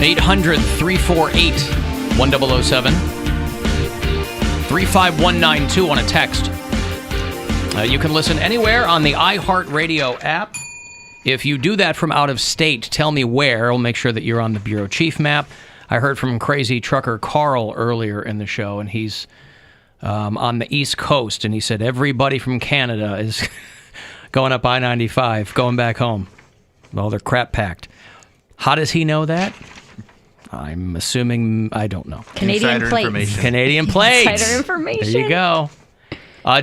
800-348-1007. 35192 on a text. You can listen anywhere on the iHeartRadio app. If you do that from out of state, tell me where. I'll make sure that you're on the bureau chief map. I heard from crazy trucker Carl earlier in the show, and he's on the East Coast, and he said everybody from Canada is going up I-95, going back home. Well, they're crap packed. How does he know that? I'm assuming, I don't know. Canadian plates. Canadian plates. Insider information. There you go.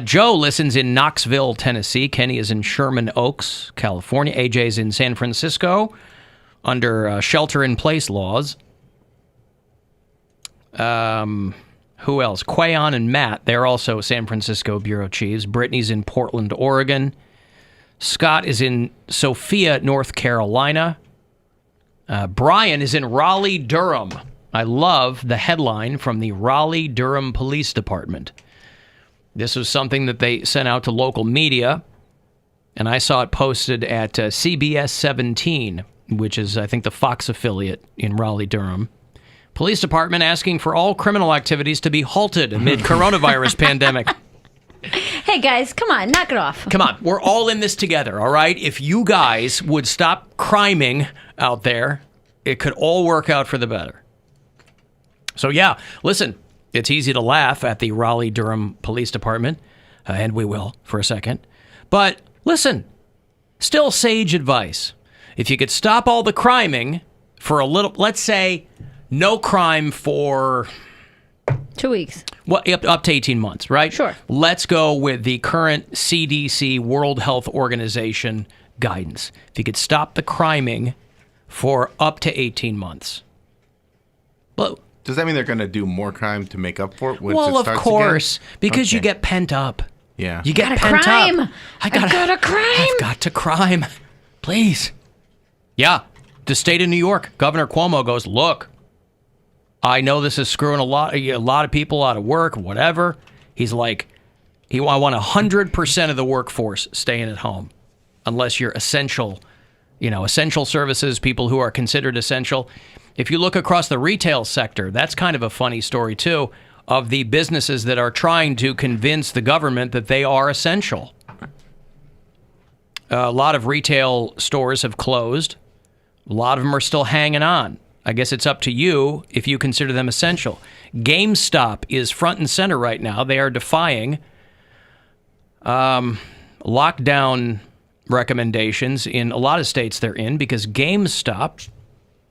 Joe listens in Knoxville, Tennessee. Kenny is in Sherman Oaks, California. AJ's in San Francisco under shelter-in-place laws. Who else? Quayon and Matt, they're also San Francisco bureau chiefs. Brittany's in Portland, Oregon. Scott is in Sophia, North Carolina. Brian is in Raleigh, Durham. I love the headline from the Raleigh, Durham Police Department. This was something that they sent out to local media, and I saw it posted at CBS 17, which is, I think, the Fox affiliate in Raleigh, Durham. Police Department asking for all criminal activities to be halted amid coronavirus pandemic. Hey, guys, come on, knock it off. Come on, we're all in this together, all right? If you guys would stop criming out there, it could all work out for the better. So, yeah, listen, it's easy to laugh at the Raleigh-Durham Police Department, and we will for a second. But listen, still sage advice. If you could stop all the criming for a little, let's say, no crime for 2 weeks. Well, up to 18 months, right? Sure. Let's go with the current CDC, World Health Organization guidance. If you could stop the criming for up to 18 months. Well, does that mean they're going to do more crime to make up for it? Well, of course, because you get pent up. Yeah. You get gotta pent crime. up. I gotta crime. I've got to crime. Please. Yeah. The state of New York, Governor Cuomo goes, look, I know this is screwing a lot of people out of work, whatever. He's like, I want 100% of the workforce staying at home, unless you're essential, essential services, people who are considered essential. If you look across the retail sector, that's kind of a funny story, too, of the businesses that are trying to convince the government that they are essential. A lot of retail stores have closed. A lot of them are still hanging on. I guess it's up to you if you consider them essential. GameStop is front and center right now. They are defying lockdown recommendations in a lot of states they're in because GameStop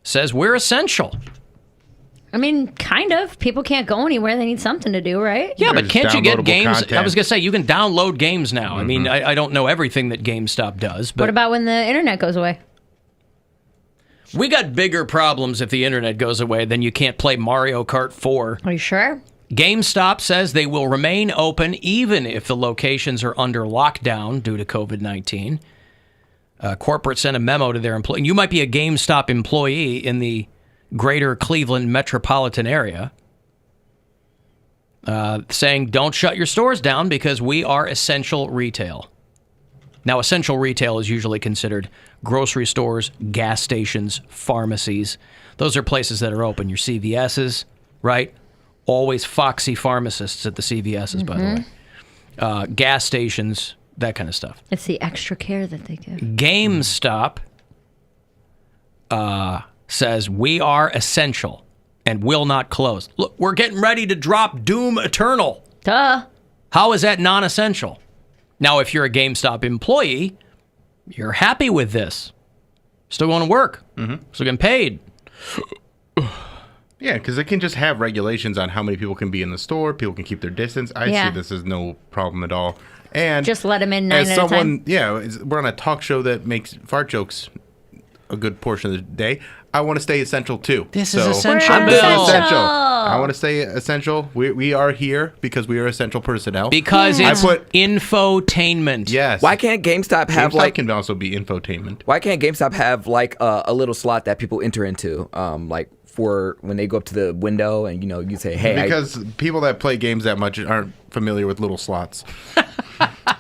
says we're essential. I mean, kind of. People can't go anywhere. They need something to do, right? Yeah, but can't you get games? Content. I was going to say, you can download games now. Mm-hmm. I mean, I don't know everything that GameStop does. But what about when the internet goes away? We got bigger problems if the internet goes away than you can't play Mario Kart 4. Are you sure? GameStop says they will remain open even if the locations are under lockdown due to COVID-19. Corporate sent a memo to their employees. You might be a GameStop employee in the greater Cleveland metropolitan area, saying don't shut your stores down because we are essential retail. Now, essential retail is usually considered grocery stores, gas stations, pharmacies. Those are places that are open. Your CVS's, right? Always foxy pharmacists at the CVS's, by the way. Gas stations, that kind of stuff. It's the extra care that they give. GameStop says we are essential and will not close. Look, we're getting ready to drop Doom Eternal. Duh. How is that non-essential? Now, if you're a GameStop employee, you're happy with this. Still going to work. Mm-hmm. Still getting paid. Yeah, because they can just have regulations on how many people can be in the store. People can keep their distance. I see this as no problem at all. And just let them in 9 as at someone, a time. Yeah, we're on a talk show that makes fart jokes a good portion of the day. I want to stay essential too. This is essential. I'm essential. I want to stay essential. We are here because we are essential personnel. Because it's infotainment. Yes. Why can't GameStop have GameStop can also be infotainment. Why can't GameStop have like a little slot that people enter into, like for when they go up to the window and you say, hey, because people that play games that much aren't familiar with little slots.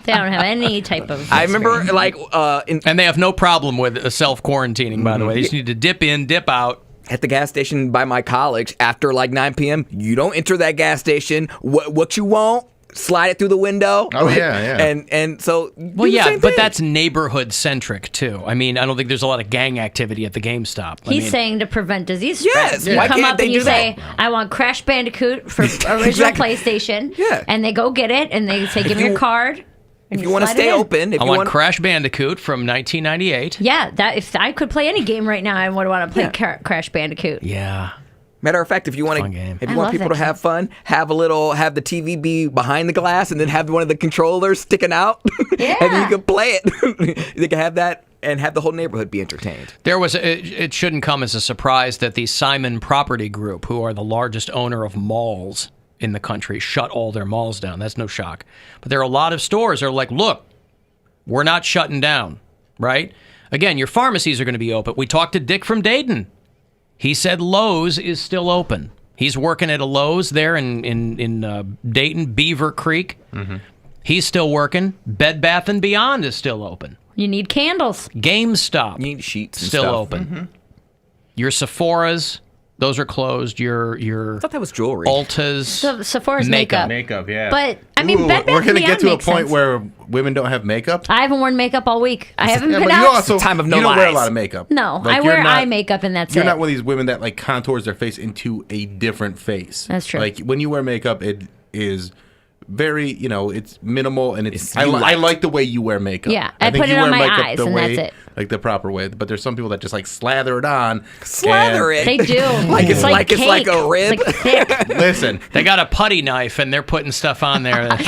They don't have any type of. I remember and they have no problem with self-quarantining. By the way, they just need to dip in, dip out. at the gas station by my college after like 9 p.m. You don't enter that gas station. What you want? Slide it through the window. Oh, yeah. And so, Well, yeah, but that's neighborhood centric too. I mean, I don't think there's a lot of gang activity at the GameStop. He's saying to prevent disease Yes, spread. You why come can't up they and you do say, that? I want Crash Bandicoot for original Exactly. PlayStation. Yeah. And they go get it, and they say, give me your card. And If you want to slide it stay in. open, if I you want want Crash Bandicoot from 1998. Yeah, that if I could play any game right now, I would want to play Crash Bandicoot. Yeah. Matter of fact, if you want Fun game. if I you want love people that to have fun, have the TV be behind the glass, and then have one of the controllers sticking out, Yeah. and then you can play it. They can have that and have the whole neighborhood be entertained. It shouldn't come as a surprise that the Simon Property Group, who are the largest owner of malls in the country, shut all their malls down. That's no shock. But there are a lot of stores that are like, look, we're not shutting down, right? Again, your pharmacies are going to be open. We talked to Dick from Dayton. He said Lowe's is still open. He's working at a Lowe's there in Dayton, Beaver Creek. Mm-hmm. He's still working. Bed Bath & Beyond is still open. You need candles. GameStop You need sheets and still stuff. open. Mm-hmm. Your Sephoras, those are closed. Your I thought that was jewelry. Ultas, So Sephora's Makeup. makeup. Yeah. But, I mean, Ooh, Bed Bath we're gonna & get Beyond to a makes point sense. where women don't have makeup. I haven't worn makeup all week. I haven't Yeah, been but out. you also Time of no you don't wear a lies. lot of makeup. No, Like, I you're wear not- eye makeup and that's You're it. not one of these women that like contours their face into a different face. That's true. Like when you wear makeup, it is very, it's minimal and it's. I light. like the way you wear makeup. Yeah, I think put it you on wear my makeup eyes the and way, that's it. like the proper way. But there's some people that just like slather it on. Slather it. They do. Like it's like cake. a rib. It's like thick. Listen, they got a putty knife and they're putting stuff on there that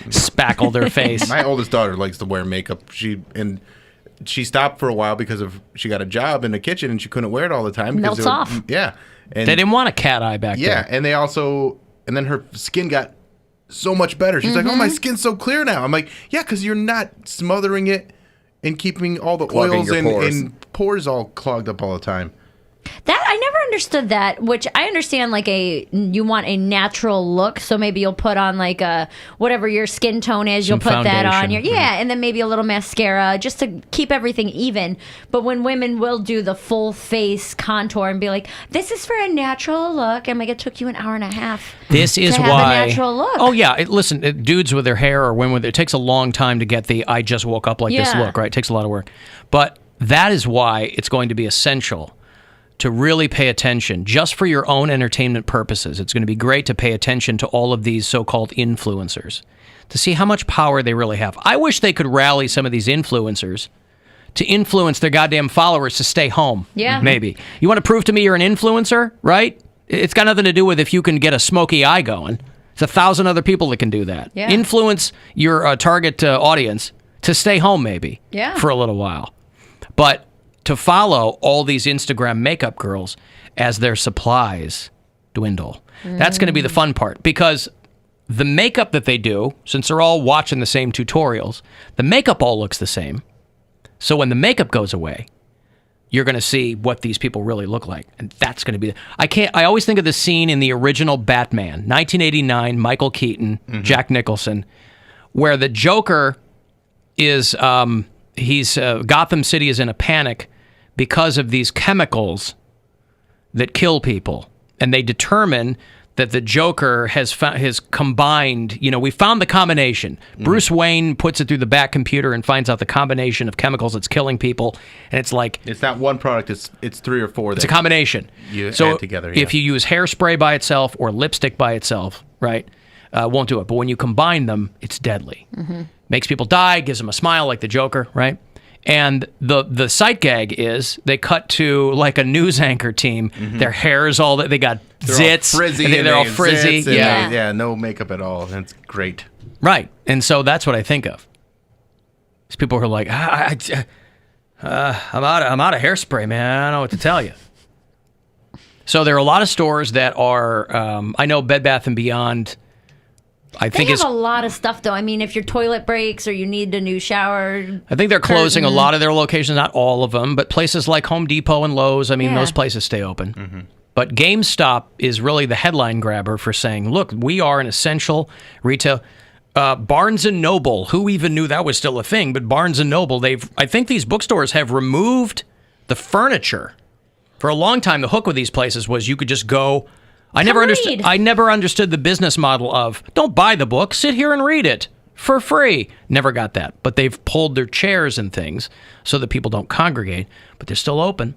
spackle their face. my oldest daughter likes to wear makeup. She stopped for a while because she got a job in the kitchen and she couldn't wear it all the time. because Melts off. Yeah. And They didn't want a cat eye back yeah, then. and then her skin got so much better. She's like, "Oh, my skin's so clear now." I'm like, "Yeah, because you're not smothering it and keeping all the Clogging oils your pores. and pores all clogged up all the time." That I never understood that, which I understand like you want a natural look, so maybe you'll put on like a whatever your skin tone is, you'll Some put that on foundation. your and then maybe a little mascara just to keep everything even. But when women will do the full face contour and be like, "This is for a natural look," I'm like, it took you an hour and a half. This is have a why. natural look. Oh yeah, listen, dudes with their hair or women with it takes a long time to get the "I just woke up like this" Yeah. look. Right, it takes a lot of work. But that is why it's going to be essential to really pay attention, just for your own entertainment purposes. It's going to be great to pay attention to all of these so-called influencers to see how much power they really have. I wish they could rally some of these influencers to influence their goddamn followers to stay home. Yeah. Maybe. You want to prove to me you're an influencer, right? It's got nothing to do with if you can get a smoky eye going. There's 1,000 other people that can do that. Yeah. Influence your target audience to stay home maybe Yeah. for a little while. But to follow all these Instagram makeup girls as their supplies dwindle. That's going to be the fun part, because the makeup that they do, since they're all watching the same tutorials, the makeup all looks the same. So when the makeup goes away, you're going to see what these people really look like. And that's going to be... I always think of the scene in the original Batman, 1989, Michael Keaton, Jack Nicholson, where the Joker is... Gotham City is in a panic because of these chemicals that kill people. And they determine that the Joker has combined, we found the combination. Bruce Wayne puts it through the back computer and finds out the combination of chemicals that's killing people. And it's like... It's not one product, it's 3 or 4 It's a combination. you So add together. Yeah. if you use hairspray by itself or lipstick by itself, right, won't do it. But when you combine them, it's deadly. Makes people die, gives them a smile like the Joker, right? And the sight gag is they cut to like a news anchor team. Their hair's all they got zits. all frizzy. They're all and frizzy. zits and Yeah. yeah, no makeup at all. That's great. Right. And so that's what I think of. These people who are like, I'm out of hairspray, man. I don't know what to tell you. So there are a lot of stores that are, I know Bed Bath & Beyond, I They think have is... a lot of stuff though. I mean, if your toilet breaks or you need a new shower, I think they're closing a lot of their locations, not all of them, but places like Home Depot and Lowe's, I mean, Yeah. those places stay open. But GameStop is really the headline grabber for saying, look, we are an essential retail. Barnes & Noble, who even knew that was still a thing, but Barnes & Noble, I think these bookstores have removed the furniture For a long time, the hook with these places was you could just go. I read. never understood the business model of don't buy the book, sit here and read it for free. Never got that. But they've pulled their chairs and things so that people don't congregate, but they're still open.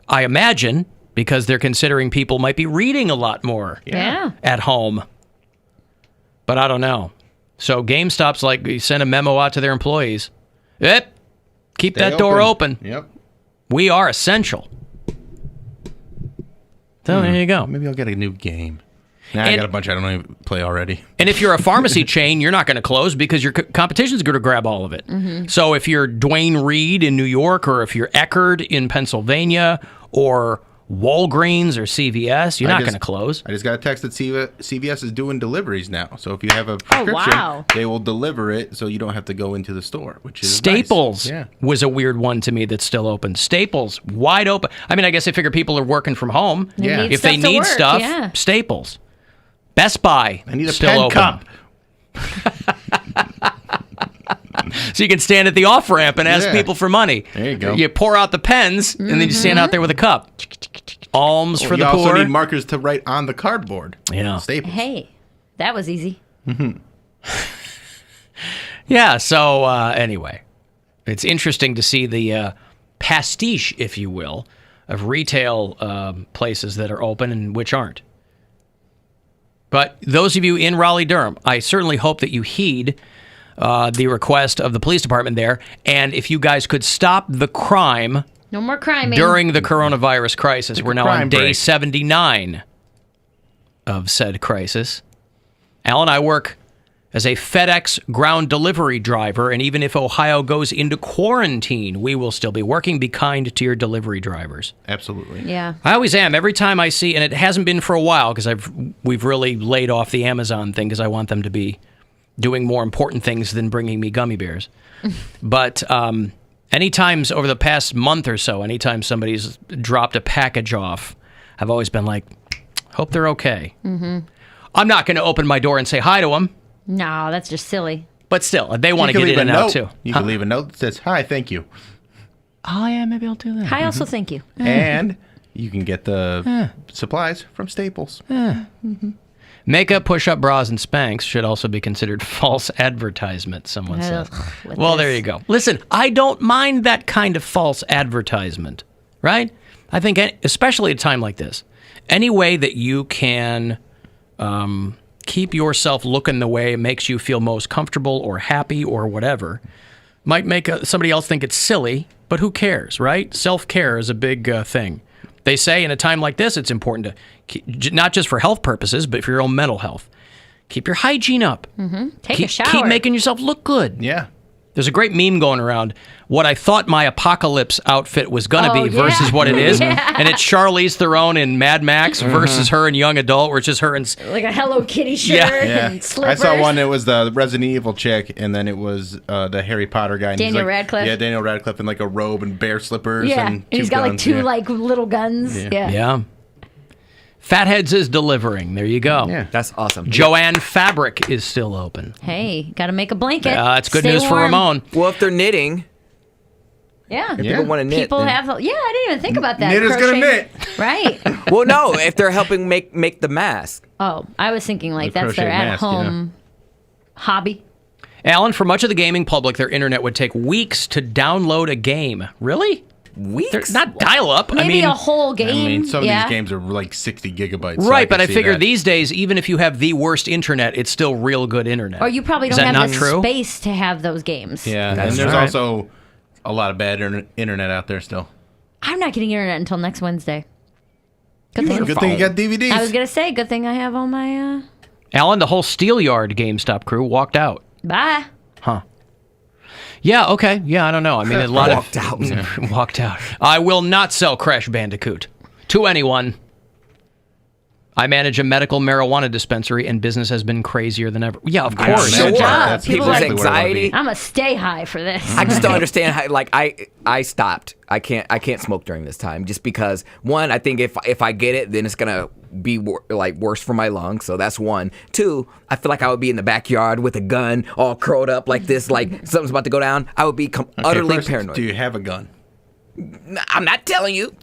I imagine because they're considering people might be reading a lot more Yeah. at home. But I don't know. So GameStop's like, you send a memo out to their employees. Yep, keep Stay that door open. Yep. We are essential. So there you go. Maybe I'll get a new game. Nah, I And- got a bunch I don't even play already. And if you're a pharmacy chain, you're not going to close because your competition's going to grab all of it. So if you're Duane Reade in New York, or if you're Eckerd in Pennsylvania, or Walgreens or CVS, you're not going to close. I just got a text that CVS is doing deliveries now. So if you have a prescription, wow. they will deliver it so you don't have to go into the store, which is Staples nice. was a weird one to me that's still open. Staples, wide open. I mean, I guess I figure people are working from home. Yeah. need If they stuff to need work, stuff, yeah. Staples. Best Buy, I need a still pen open. cup. So you can stand at the off-ramp and ask Yeah. people for money. There you go. You pour out the pens, and then you stand out there with a cup. Alms for You the also poor. need markers to write on the cardboard. Yeah. Staples. Hey, that was easy. Yeah, so anyway, it's interesting to see the pastiche, if you will, of retail places that are open and which aren't. But those of you in Raleigh-Durham, I certainly hope that you heed the request of the police department there. And if you guys could stop the crime No more criming. during the coronavirus crisis, we're now on crime day break. 79 of said crisis. Al and I work as a FedEx ground delivery driver, and even if Ohio goes into quarantine, we will still be working. Be kind to your delivery drivers. Absolutely. Yeah. I always am. Every time I see, and it hasn't been for a while because we've really laid off the Amazon thing because I want them to be doing more important things than bringing me gummy bears. But any times over the past month or so, anytime somebody's dropped a package off, I've always been like, hope they're okay. Mm-hmm. I'm not going to open my door and say hi to them, No, that's just silly. but still, they want to You can get leave in a and out note. too. You can leave a note that says, "Hi, thank you," Oh yeah, maybe I'll do that. I also thank you. and you can get the supplies from Staples. Makeup, push-up bras, and Spanx should also be considered false advertisement, someone says. Ugh, with Well, this. there you go. Listen, I don't mind that kind of false advertisement, right? I think, especially at a time like this, any way that you can keep yourself looking the way it makes you feel most comfortable or happy or whatever might make somebody else think it's silly, but who cares, right? Self-care is a big thing. They say in a time like this, it's important to, not just for health purposes, but for your own mental health. Keep your hygiene up. Take a shower. Keep making yourself look good. Yeah. There's a great meme going around, what I thought my apocalypse outfit was going to Oh, be versus yeah. what it is. Yeah. And it's Charlize Theron in Mad Max versus her in Young Adult, which is her in... like a Hello Kitty shirt Yeah. and I slippers. saw one that was the Resident Evil chick, and then it was the Harry Potter guy. And he's Daniel like- Radcliffe. Yeah, Daniel Radcliffe in like a robe and bear slippers. Yeah, and he's two got like guns, two yeah. like little guns. Yeah. Yeah. Fatheads is delivering. There you go. Yeah. That's awesome. Joanne Fabric is still open. Hey, got to make a blanket. That's good Stay news for warm. Ramon. Well, if they're knitting, Yeah. Yeah. people want to knit. People then- have. Yeah, I didn't even think about that. Knitter's gonna Crochet- knit. Right. Well, no, if they're helping make the mask. Oh, I was thinking like The that's their crochet mask, at-home hobby. Alan, for much of the gaming public, their internet would take weeks to download a game. Really? Weeks? Not dial-up. Maybe I mean, a whole game. I mean, some of yeah. these games are like 60 gigabytes. so right, can but I see figure that. these days, even if you have the worst internet, it's still real good internet. Or you probably Is don't that have not the true? space to have those games. Yeah, That's and there's right. also a lot of bad internet out there still. I'm not getting internet until next Wednesday. Good Good thing. thing you got DVDs. I was gonna say, good thing I have all my. Alan, the whole Steelyard GameStop crew walked out. Bye. Yeah, okay. Yeah, I don't know. I mean, a lot Walked out. of... walked out. I will not sell Crash Bandicoot to anyone. I manage a medical marijuana dispensary, and business has been crazier than ever. Yeah, of course. Sure. Good job. That's People People's like, exactly where it would be. anxiety. I'm gonna stay high for this. I just don't understand how. Like I stopped. I can't smoke during this time just because one. I think if I get it, then it's gonna be worse for my lungs. So that's one. Two. I feel like I would be in the backyard with a gun, all curled up like this, like something's about to go down. I would be Okay, utterly first, paranoid. Do you have a gun? I'm not telling you.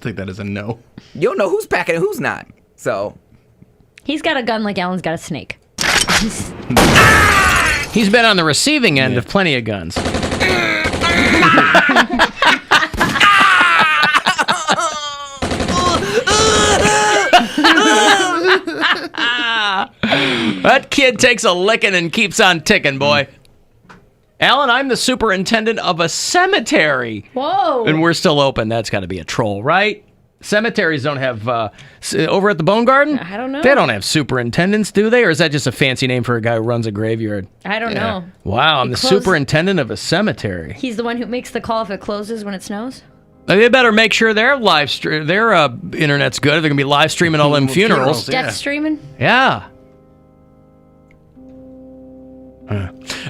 Take that as a no. You'll know who's packing and who's not. So He's got a gun like Alan's got a snake. He's been on the receiving end of plenty of guns. That kid takes a licking and keeps on ticking, boy. Alan, I'm the superintendent of a cemetery. Whoa. And we're still open. That's got to be a troll, right? Cemeteries don't have, over at the Bone Garden? I don't know. They don't have superintendents, do they? Or is that just a fancy name for a guy who runs a graveyard? I don't know. Wow, I'm the closes- superintendent of a cemetery. He's the one who makes the call if it closes when it snows? They better make sure their internet's good. They're going to be live streaming all them funerals. Funerals, yeah. Death streaming? Yeah.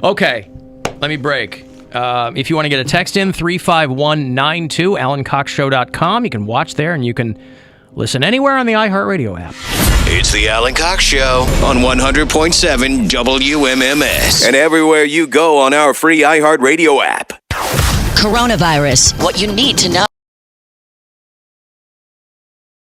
Okay, let me break. If you want to get a text in, 35192, AlanCoxShow.com. You can watch there, and you can listen anywhere on the iHeartRadio app. It's the Alan Cox Show on 100.7 WMMS. And everywhere you go on our free iHeartRadio app. Coronavirus. What you need to know.